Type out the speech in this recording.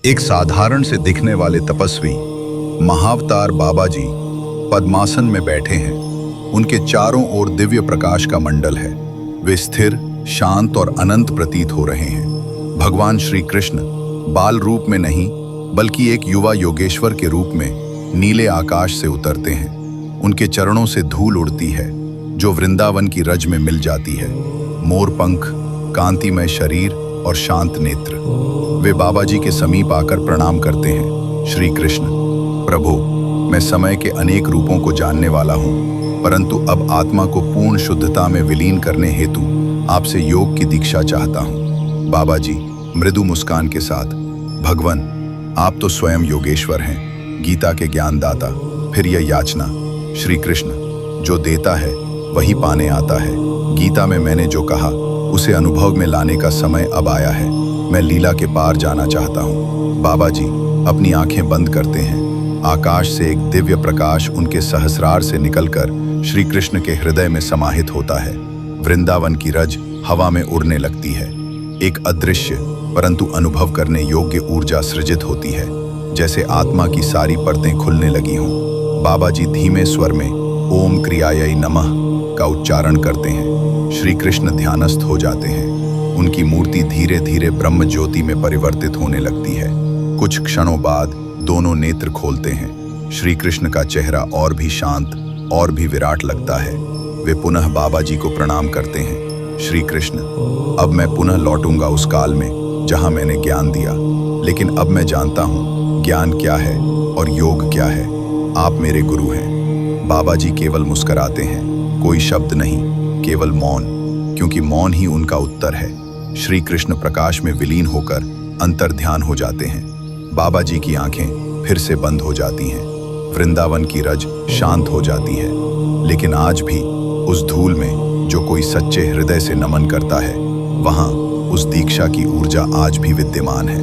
एक साधारण से दिखने वाले तपस्वी महाअवतार बाबा जी पद्मासन में बैठे हैं। उनके चारों ओर दिव्य प्रकाश का मंडल है। वे स्थिर, शांत और अनंत प्रतीत हो रहे हैं। भगवान श्री कृष्ण बाल रूप में नहीं बल्कि एक युवा योगेश्वर के रूप में नीले आकाश से उतरते हैं। उनके चरणों से धूल उड़ती है जो वृंदावन की रज में मिल जाती है। मोर पंख, कांतिमय शरीर और शांत नेत्र। वे बाबा जी के समीप आकर प्रणाम करते हैं। श्री कृष्ण, प्रभु, मैं समय के अनेक रूपों को जानने वाला हूँ, परंतु अब आत्मा को पूर्ण शुद्धता में विलीन करने हेतु आपसे योग की दीक्षा चाहता हूँ। बाबा जी मृदु मुस्कान के साथ, भगवान, आप तो स्वयं योगेश्वर हैं, गीता के ज्ञानदाता। फिर यह याचना। श्री कृष्ण, जो देता है वही पाने आता है। गीता में मैंने जो कहा उसे अनुभव में लाने का समय अब आया है। मैं लीला के पार जाना चाहता हूँ। बाबा जी अपनी आंखें बंद करते हैं। आकाश से एक दिव्य प्रकाश उनके सहस्रार से निकलकर श्री कृष्ण के हृदय में समाहित होता है। वृंदावन की रज हवा में उड़ने लगती है। एक अदृश्य परंतु अनुभव करने योग्य ऊर्जा सृजित होती है, जैसे आत्मा की सारी परतें खुलने लगी हों। बाबा जी धीमे स्वर में ओम क्रियायै नमः का उच्चारण करते हैं। श्री कृष्ण ध्यानस्थ हो जाते हैं। उनकी मूर्ति धीरे धीरे ब्रह्म ज्योति में परिवर्तित होने लगती है। कुछ क्षणों बाद दोनों नेत्र खोलते हैं। श्री कृष्ण का चेहरा और भी शांत और भी विराट लगता है। वे पुनः बाबा जी को प्रणाम करते हैं। श्री कृष्ण, अब मैं पुनः लौटूंगा उस काल में जहां मैंने ज्ञान दिया, लेकिन अब मैं जानता हूं ज्ञान क्या है और योग क्या है। आप मेरे गुरु हैं। बाबा जी केवल मुस्कुराते हैं, कोई शब्द नहीं, केवल मौन, क्योंकि मौन ही उनका उत्तर है। श्री कृष्ण प्रकाश में विलीन होकर अंतर्ध्यान हो जाते हैं। बाबा जी की आंखें फिर से बंद हो जाती हैं। वृंदावन की रज शांत हो जाती है, लेकिन आज भी उस धूल में जो कोई सच्चे हृदय से नमन करता है, वहां उस दीक्षा की ऊर्जा आज भी विद्यमान है।